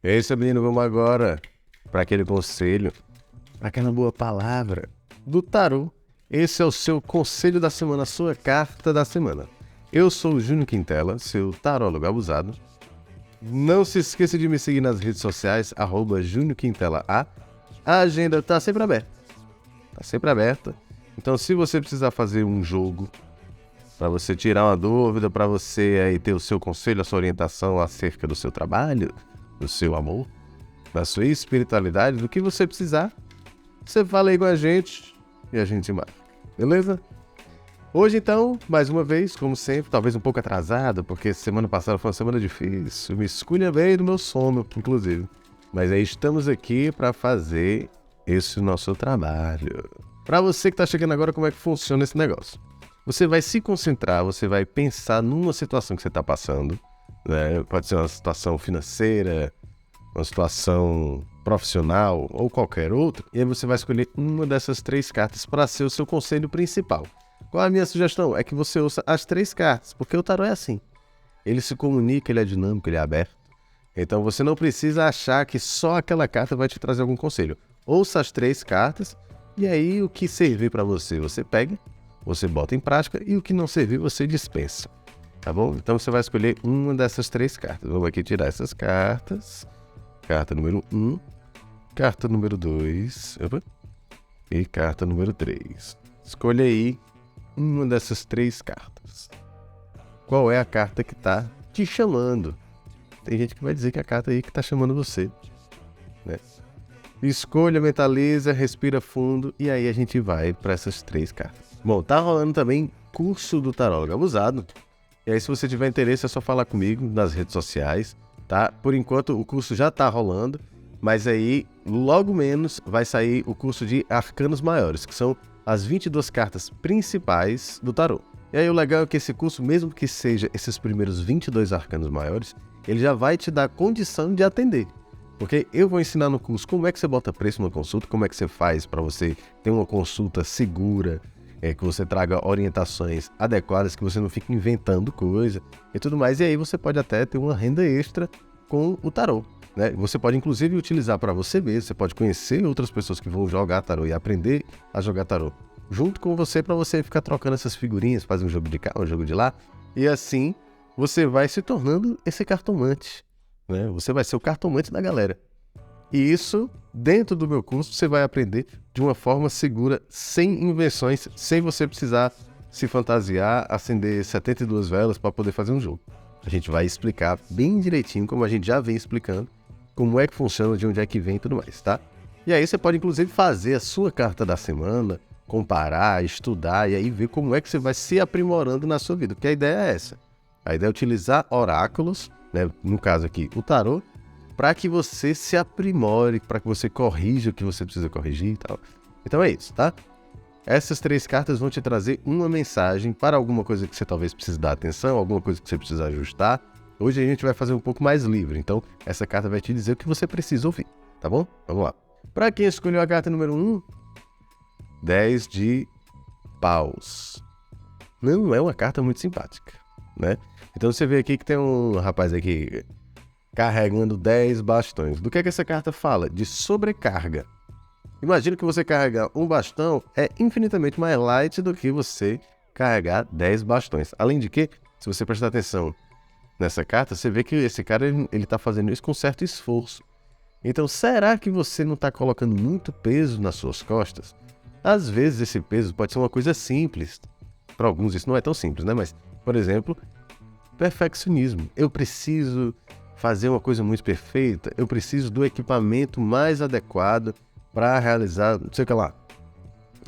É isso, menino, vamos agora para aquele conselho, para aquela boa palavra do tarô. Esse é o seu conselho da semana, a sua carta da semana. Eu sou o Júnior Quintela, seu tarólogo abusado. Não se esqueça de me seguir nas redes sociais, @JúniorQuintelaA. A agenda está sempre aberta. Está sempre aberta. Então, se você precisar fazer um jogo, para você tirar uma dúvida, para você aí ter o seu conselho, a sua orientação acerca do seu trabalho, do seu amor, da sua espiritualidade, do que você precisar, você fala aí com a gente e a gente marca, beleza? Hoje então, mais uma vez, como sempre, talvez um pouco atrasado, porque semana passada foi uma semana difícil, me escolha bem do meu sono, inclusive. Mas aí estamos aqui para fazer esse nosso trabalho. Para você que está chegando agora, como é que funciona esse negócio? Você vai se concentrar, você vai pensar numa situação que você está passando, né? Pode ser uma situação financeira, uma situação profissional ou qualquer outra, e aí você vai escolher uma dessas 3 cartas para ser o seu conselho principal. Qual a minha sugestão? É que você ouça as 3 cartas, porque o tarô é assim. Ele se comunica, ele é dinâmico, ele é aberto. Então você não precisa achar que só aquela carta vai te trazer algum conselho. Ouça as 3 cartas e aí o que servir para você, você pega, você bota em prática e o que não servir, você dispensa. Tá bom? Então você vai escolher uma dessas 3 cartas. Vamos aqui tirar essas cartas. Carta número 1, carta número 2 e carta número 3. Escolha aí uma dessas 3 cartas. Qual é a carta que está te chamando? Tem gente que vai dizer que é a carta aí que está chamando você, né? Escolha, mentaliza, respira fundo e aí a gente vai para essas 3 cartas. Bom, tá rolando também curso do Tarólogo Abusado. E aí, se você tiver interesse, é só falar comigo nas redes sociais, tá? Por enquanto, o curso já tá rolando, mas aí, logo menos, vai sair o curso de Arcanos Maiores, que são as 22 cartas principais do tarô. E aí, o legal é que esse curso, mesmo que seja esses primeiros 22 Arcanos Maiores, ele já vai te dar condição de atender. Porque eu vou ensinar no curso como é que você bota preço numa consulta, como é que você faz para você ter uma consulta segura, que você traga orientações adequadas, que você não fique inventando coisa e tudo mais. E aí você pode até ter uma renda extra com o tarô, né? Você pode inclusive utilizar para você mesmo, você pode conhecer outras pessoas que vão jogar tarô e aprender a jogar tarô junto com você, para você ficar trocando essas figurinhas, fazer um jogo de cá, um jogo de lá. E assim você vai se tornando esse cartomante, né? Você vai ser o cartomante da galera. E isso, dentro do meu curso, você vai aprender de uma forma segura, sem invenções, sem você precisar se fantasiar, acender 72 velas para poder fazer um jogo. A gente vai explicar bem direitinho, como a gente já vem explicando, como é que funciona, de onde é que vem e tudo mais, tá? E aí você pode, inclusive, fazer a sua carta da semana, comparar, estudar e aí ver como é que você vai se aprimorando na sua vida, porque a ideia é essa. A ideia é utilizar oráculos, né? No caso aqui, o tarô, para que você se aprimore, para que você corrija o que você precisa corrigir e tal. Então é isso, tá? Essas 3 cartas vão te trazer uma mensagem para alguma coisa que você talvez precise dar atenção, alguma coisa que você precisa ajustar. Hoje a gente vai fazer um pouco mais livre, então essa carta vai te dizer o que você precisa ouvir, tá bom? Vamos lá. Para quem escolheu a carta número 1, 10 de paus. Não é uma carta muito simpática, né? Então você vê aqui que tem um rapaz aqui carregando 10 bastões. Do que essa carta fala? De sobrecarga. Imagina que você carregar um bastão é infinitamente mais light do que você carregar 10 bastões. Além de que, se você prestar atenção nessa carta, você vê que esse cara ele tá fazendo isso com certo esforço. Então, será que você não está colocando muito peso nas suas costas? Às vezes esse peso pode ser uma coisa simples. Para alguns isso não é tão simples, né? Mas, por exemplo, perfeccionismo. Eu preciso fazer uma coisa muito perfeita, eu preciso do equipamento mais adequado para realizar, não sei o que lá.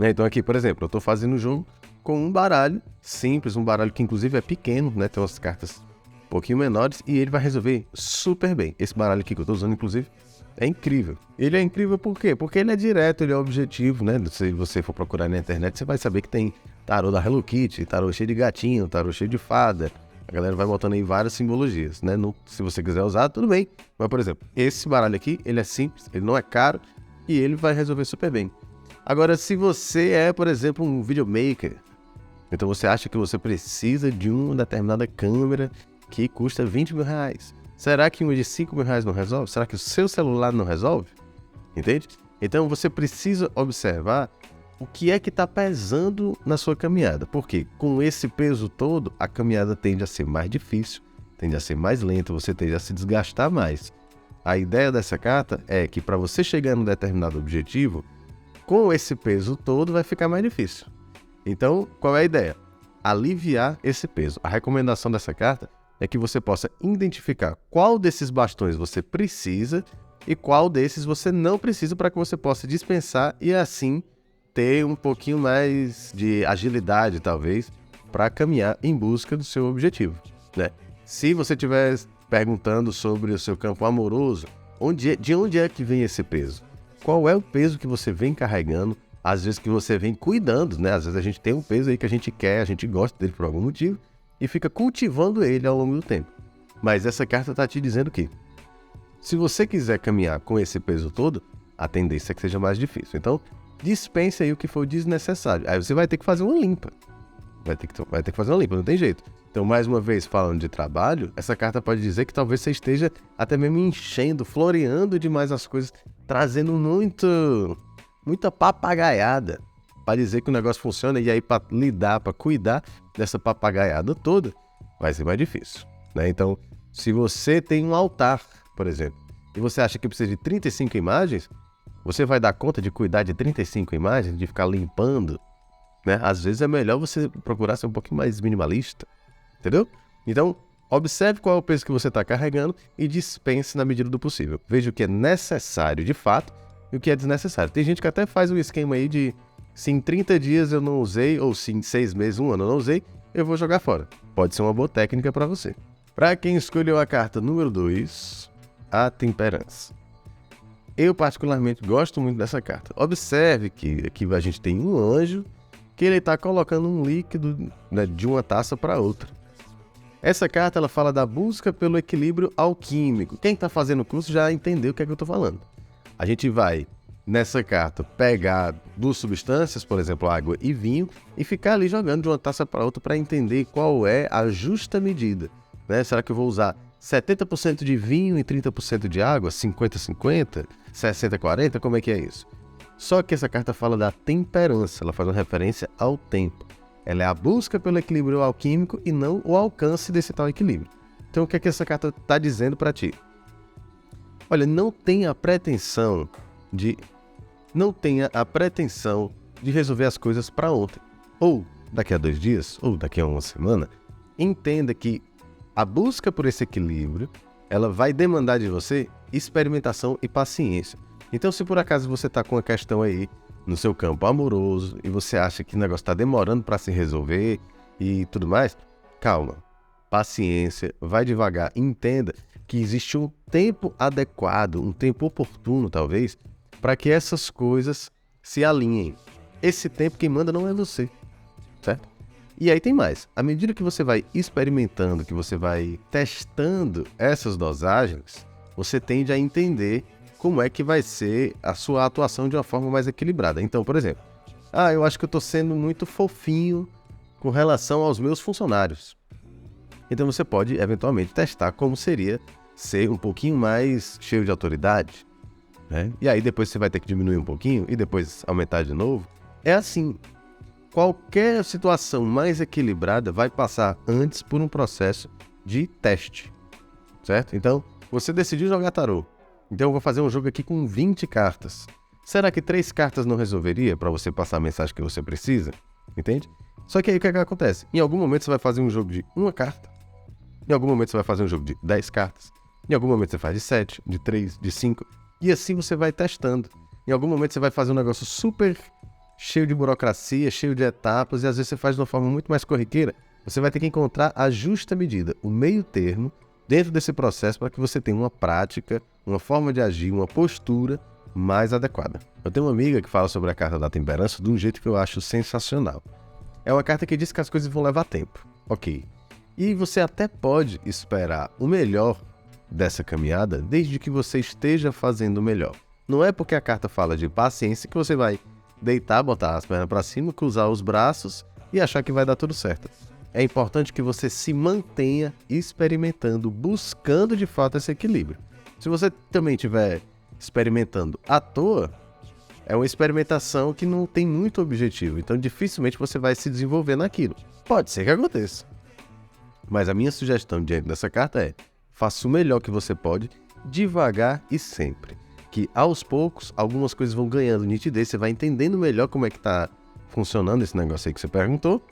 Então aqui, por exemplo, eu estou fazendo um jogo com um baralho simples, um baralho que inclusive é pequeno, né? Tem umas cartas um pouquinho menores e ele vai resolver super bem. Esse baralho aqui que eu estou usando, inclusive, é incrível. Ele é incrível por quê? Porque ele é direto, ele é objetivo, né? Se você for procurar na internet, você vai saber que tem tarô da Hello Kitty, tarô cheio de gatinho, tarô cheio de fada. A galera vai botando aí várias simbologias, né? Se você quiser usar, tudo bem. Mas, por exemplo, esse baralho aqui, ele é simples, ele não é caro e ele vai resolver super bem. Agora, se você é, por exemplo, um videomaker, então você acha que você precisa de uma determinada câmera que custa 20 mil reais. Será que uma de R$ 5.000 não resolve? Será que o seu celular não resolve? Entende? Então você precisa observar o que é que está pesando na sua caminhada. Porque com esse peso todo, a caminhada tende a ser mais difícil, tende a ser mais lenta, você tende a se desgastar mais. A ideia dessa carta é que para você chegar num determinado objetivo, com esse peso todo vai ficar mais difícil. Então, qual é a ideia? Aliviar esse peso. A recomendação dessa carta é que você possa identificar qual desses bastões você precisa e qual desses você não precisa para que você possa dispensar e assim ter um pouquinho mais de agilidade, talvez, para caminhar em busca do seu objetivo, né? Se você estiver perguntando sobre o seu campo amoroso, de onde é que vem esse peso? Qual é o peso que você vem carregando? Às vezes que você vem cuidando, né? Às vezes a gente tem um peso aí que a gente quer, a gente gosta dele por algum motivo e fica cultivando ele ao longo do tempo. Mas essa carta está te dizendo que se você quiser caminhar com esse peso todo, a tendência é que seja mais difícil. Então, dispense aí o que for desnecessário. Aí você vai ter que fazer uma limpa. Vai ter que fazer uma limpa, não tem jeito. Então, mais uma vez, falando de trabalho, essa carta pode dizer que talvez você esteja até mesmo enchendo, floreando demais as coisas, trazendo muita papagaiada para dizer que o negócio funciona e aí para lidar, para cuidar dessa papagaiada toda, vai ser mais difícil, né? Então, se você tem um altar, por exemplo, e você acha que precisa de 35 imagens, você vai dar conta de cuidar de 35 imagens, de ficar limpando, né? Às vezes é melhor você procurar ser um pouquinho mais minimalista, entendeu? Então, observe qual é o peso que você está carregando e dispense na medida do possível. Veja o que é necessário de fato e o que é desnecessário. Tem gente que até faz um esquema aí de se em 30 dias eu não usei, ou se em 6 meses, 1 ano eu não usei, eu vou jogar fora. Pode ser uma boa técnica para você. Para quem escolheu a carta número 2, a temperança. Eu particularmente gosto muito dessa carta. Observe que aqui a gente tem um anjo que ele está colocando um líquido, né, de uma taça para outra. Essa carta ela fala da busca pelo equilíbrio alquímico. Quem está fazendo o curso já entendeu o que é que eu estou falando. A gente vai, nessa carta, pegar duas substâncias, por exemplo, água e vinho, e ficar ali jogando de uma taça para outra para entender qual é a justa medida, né? Será que eu vou usar 70% de vinho e 30% de água? 50-50? 60-40? Como é que é isso? Só que essa carta fala da temperança, ela faz uma referência ao tempo. Ela é a busca pelo equilíbrio alquímico e não o alcance desse tal equilíbrio. Então o que é que essa carta está dizendo para ti? Olha, não tenha a pretensão de resolver as coisas para ontem, ou daqui a 2 dias, ou daqui a uma semana. Entenda que a busca por esse equilíbrio, ela vai demandar de você experimentação e paciência. Então, se por acaso você está com uma questão aí no seu campo amoroso e você acha que o negócio está demorando para se resolver e tudo mais, calma, paciência, vai devagar, entenda que existe um tempo adequado, um tempo oportuno, talvez, para que essas coisas se alinhem. Esse tempo quem manda não é você, certo? E aí tem mais. À medida que você vai experimentando, que você vai testando essas dosagens, você tende a entender como é que vai ser a sua atuação de uma forma mais equilibrada. Então, por exemplo, eu acho que eu estou sendo muito fofinho com relação aos meus funcionários. Então você pode, eventualmente, testar como seria ser um pouquinho mais cheio de autoridade, né? E aí depois você vai ter que diminuir um pouquinho e depois aumentar de novo. É assim. Qualquer situação mais equilibrada vai passar antes por um processo de teste, certo? Então, você decidiu jogar tarô. Então eu vou fazer um jogo aqui com 20 cartas. Será que 3 cartas não resolveria para você passar a mensagem que você precisa? Entende? Só que aí o que é que acontece? Em algum momento você vai fazer um jogo de 1 carta. Em algum momento você vai fazer um jogo de 10 cartas. Em algum momento você faz de 7, de 3, de 5. E assim você vai testando. Em algum momento você vai fazer um negócio super cheio de burocracia, cheio de etapas. E às vezes você faz de uma forma muito mais corriqueira. Você vai ter que encontrar a justa medida, o meio termo, dentro desse processo para que você tenha uma prática, uma forma de agir, uma postura mais adequada. Eu tenho uma amiga que fala sobre a carta da temperança de um jeito que eu acho sensacional. É uma carta que diz que as coisas vão levar tempo. Ok. E você até pode esperar o melhor dessa caminhada desde que você esteja fazendo o melhor. Não é porque a carta fala de paciência que você vai deitar, botar as pernas para cima, cruzar os braços e achar que vai dar tudo certo. é importante que você se mantenha experimentando, buscando de fato esse equilíbrio. Se você também estiver experimentando à toa, é uma experimentação que não tem muito objetivo, então dificilmente você vai se desenvolver naquilo. Pode ser que aconteça. Mas a minha sugestão diante dessa carta é: faça o melhor que você pode, devagar e sempre. Que aos poucos, algumas coisas vão ganhando nitidez, você vai entendendo melhor como é que está funcionando esse negócio aí que você perguntou,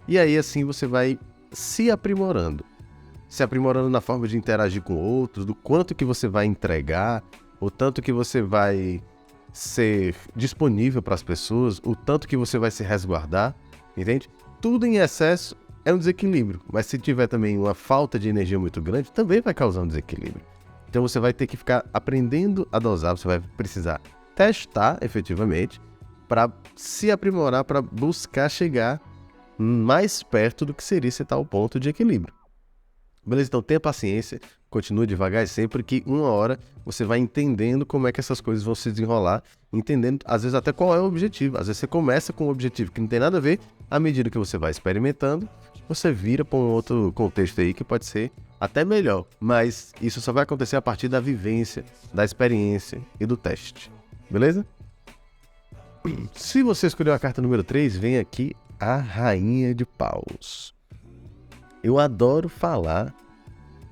e aí assim você vai se aprimorando. Se aprimorando na forma de interagir com outros, do quanto que você vai entregar, o tanto que você vai ser disponível para as pessoas, o tanto que você vai se resguardar, entende? Tudo em excesso é um desequilíbrio, mas se tiver também uma falta de energia muito grande, também vai causar um desequilíbrio. Então você vai ter que ficar aprendendo a dosar, você vai precisar testar efetivamente para se aprimorar, para buscar chegar mais perto do que seria esse tal ponto de equilíbrio. Beleza? Então tenha paciência, continue devagar sempre, que uma hora você vai entendendo como é que essas coisas vão se desenrolar, entendendo às vezes até qual é o objetivo. Às vezes você começa com um objetivo que não tem nada a ver, à medida que você vai experimentando, você vira para um outro contexto aí que pode ser até melhor, mas isso só vai acontecer a partir da vivência, da experiência e do teste. Beleza? Se você escolheu a carta número 3, vem aqui a Rainha de Paus. Eu adoro falar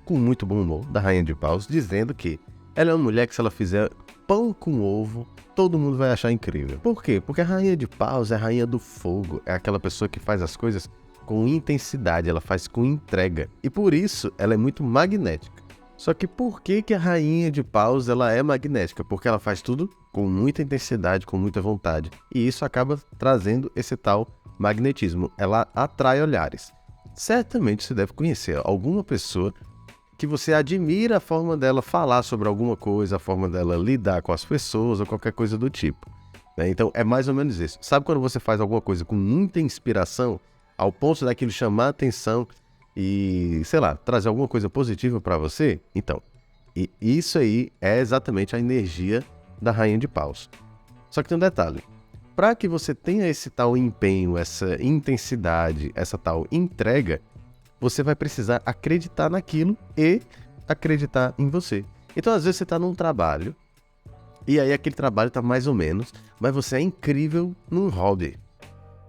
com muito bom humor da Rainha de Paus, dizendo que ela é uma mulher que, se ela fizer pão com ovo, todo mundo vai achar incrível. Por quê? Porque a Rainha de Paus é a rainha do fogo, é aquela pessoa que faz as coisas com intensidade, ela faz com entrega. E por isso ela é muito magnética. Só que por que a Rainha de Paus ela é magnética? Porque ela faz tudo com muita intensidade, com muita vontade. E isso acaba trazendo esse tal magnetismo. Ela atrai olhares. Certamente você deve conhecer alguma pessoa que você admira a forma dela falar sobre alguma coisa, a forma dela lidar com as pessoas ou qualquer coisa do tipo. Então é mais ou menos isso. Sabe quando você faz alguma coisa com muita inspiração, ao ponto daquilo chamar a atenção e, sei lá, trazer alguma coisa positiva para você? Então, e isso aí é exatamente a energia da Rainha de Paus. Só que tem um detalhe. Para que você tenha esse tal empenho, essa intensidade, essa tal entrega, você vai precisar acreditar naquilo e acreditar em você. Então, às vezes você está num trabalho, e aí aquele trabalho está mais ou menos, mas você é incrível num hobby.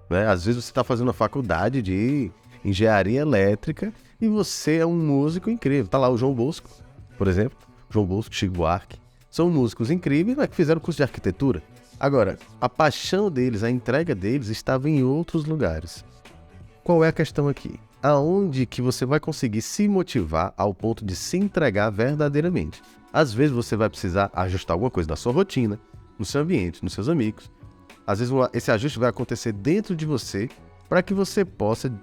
Né? Às vezes você está fazendo uma faculdade de engenharia elétrica e você é um músico incrível. Está lá o João Bosco, por exemplo. João Bosco, Chico Buarque. São músicos incríveis, mas que fizeram curso de arquitetura. Agora, a paixão deles, a entrega deles estava em outros lugares. Qual é a questão aqui? Aonde que você vai conseguir se motivar ao ponto de se entregar verdadeiramente? Às vezes você vai precisar ajustar alguma coisa na sua rotina, no seu ambiente, nos seus amigos. Às vezes esse ajuste vai acontecer dentro de você para que você possa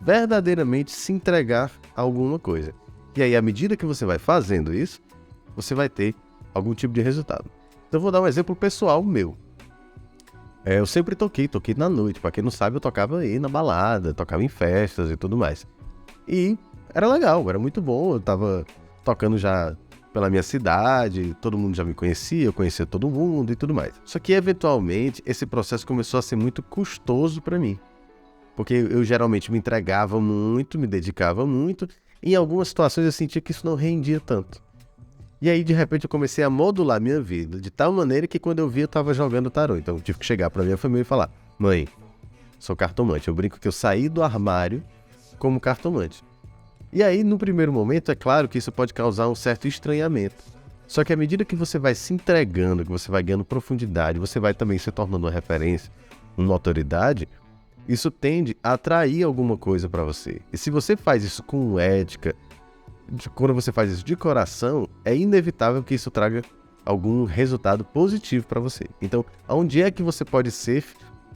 verdadeiramente se entregar a alguma coisa. E aí, à medida que você vai fazendo isso, você vai ter algum tipo de resultado. Então, eu vou dar um exemplo pessoal meu. Eu sempre toquei na noite. Pra quem não sabe, eu tocava aí na balada, tocava em festas e tudo mais. E era legal, era muito bom. Eu tava tocando já pela minha cidade, todo mundo já me conhecia, eu conhecia todo mundo e tudo mais. Só que, eventualmente, esse processo começou a ser muito custoso pra mim. Porque eu geralmente me entregava muito, me dedicava muito, e em algumas situações eu sentia que isso não rendia tanto. E aí, de repente, eu comecei a modular minha vida de tal maneira que quando eu vi, eu estava jogando tarô. Então, eu tive que chegar para minha família e falar: mãe, sou cartomante. Eu brinco que eu saí do armário como cartomante. E aí, no primeiro momento, é claro que isso pode causar um certo estranhamento. Só que à medida que você vai se entregando, que você vai ganhando profundidade, você vai também se tornando uma referência, uma autoridade, isso tende a atrair alguma coisa para você. E se você faz isso com ética, quando você faz isso de coração, é inevitável que isso traga algum resultado positivo para você. Então, aonde é que você pode ser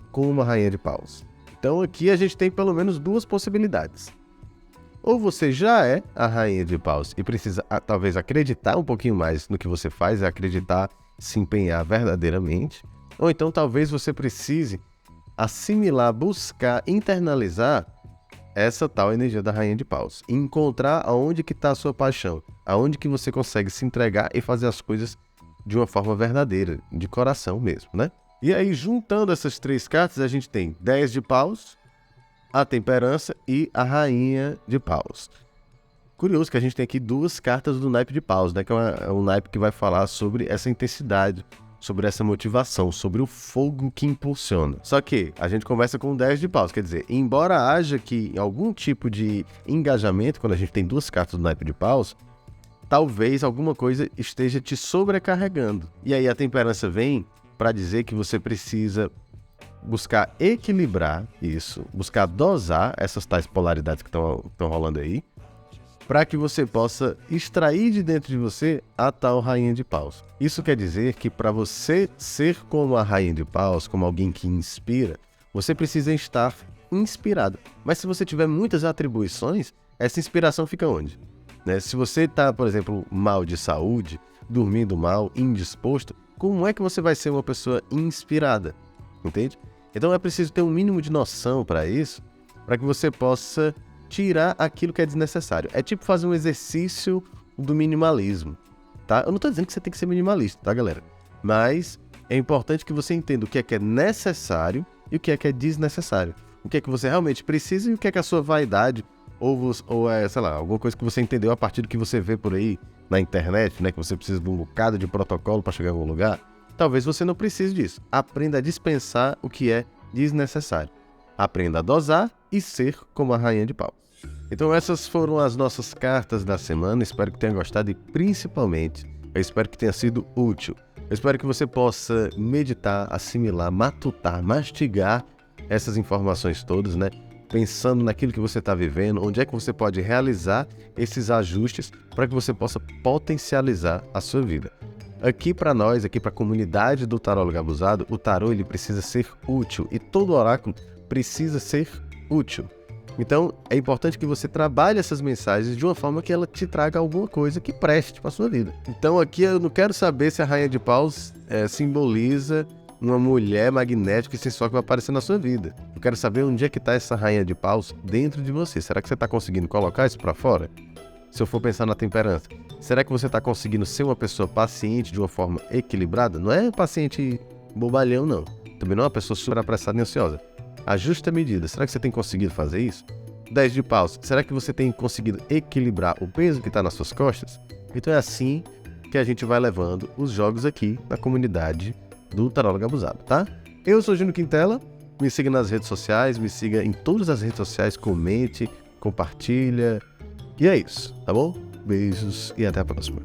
com uma Rainha de Paus? Então, aqui a gente tem pelo menos duas possibilidades. Ou você já é a Rainha de Paus e precisa talvez acreditar um pouquinho mais no que você faz, acreditar, se empenhar verdadeiramente. Ou então talvez você precise assimilar, buscar, internalizar essa tal energia da Rainha de Paus. Encontrar aonde que está a sua paixão, aonde que você consegue se entregar e fazer as coisas de uma forma verdadeira, de coração mesmo, né? E aí, juntando essas três cartas, a gente tem 10 de paus, a temperança e a rainha de paus. Curioso que a gente tem aqui duas cartas do naipe de paus, né? Que é um naipe que vai falar sobre essa intensidade, sobre essa motivação, sobre o fogo que impulsiona. Só que a gente começa com 10 de paus, quer dizer, embora haja que algum tipo de engajamento, quando a gente tem duas cartas do naipe de paus, talvez alguma coisa esteja te sobrecarregando. E aí a temperança vem para dizer que você precisa buscar equilibrar isso, buscar dosar essas tais polaridades que estão rolando aí, para que você possa extrair de dentro de você a tal rainha de paus. Isso quer dizer que para você ser como a rainha de paus, como alguém que inspira, você precisa estar inspirado. Mas se você tiver muitas atribuições, essa inspiração fica onde? Né? Se você está, por exemplo, mal de saúde, dormindo mal, indisposto, como é que você vai ser uma pessoa inspirada? Entende? Então é preciso ter um mínimo de noção para isso, para que você possa tirar aquilo que é desnecessário. É tipo fazer um exercício do minimalismo, tá? Eu não tô dizendo que você tem que ser minimalista, tá, galera? Mas é importante que você entenda o que é necessário e o que é desnecessário. O que é que você realmente precisa e o que é a sua vaidade ou sei lá, alguma coisa que você entendeu a partir do que você vê por aí na internet, né? Que você precisa de um bocado de protocolo para chegar em algum lugar. Talvez você não precise disso. Aprenda a dispensar o que é desnecessário. Aprenda a dosar e ser como a rainha de paus. Então essas foram as nossas cartas da semana. Espero que tenha gostado e principalmente, eu espero que tenha sido útil. Eu espero que você possa meditar, assimilar, matutar, mastigar essas informações todas, né? Pensando naquilo que você está vivendo, onde é que você pode realizar esses ajustes para que você possa potencializar a sua vida. Aqui para nós, aqui para a comunidade do Tarólogo Abusado, o tarô ele precisa ser útil e todo oráculo precisa ser útil. Então, é importante que você trabalhe essas mensagens de uma forma que ela te traga alguma coisa que preste para a sua vida. Então, aqui eu não quero saber se a rainha de paus simboliza uma mulher magnética e sensual que vai aparecer na sua vida. Eu quero saber onde é que está essa rainha de paus dentro de você. Será que você está conseguindo colocar isso para fora? Se eu for pensar na temperança, será que você está conseguindo ser uma pessoa paciente de uma forma equilibrada? Não é paciente bobalhão, não. Também não é uma pessoa super apressada e ansiosa. A justa medida. Será que você tem conseguido fazer isso? 10 de paus. Será que você tem conseguido equilibrar o peso que está nas suas costas? Então é assim que a gente vai levando os jogos aqui na comunidade do Tarólogo Abusado, tá? Eu sou Júnior Quintela. Me siga nas redes sociais, me siga em todas as redes sociais, comente, compartilha. E é isso, tá bom? Beijos e até a próxima.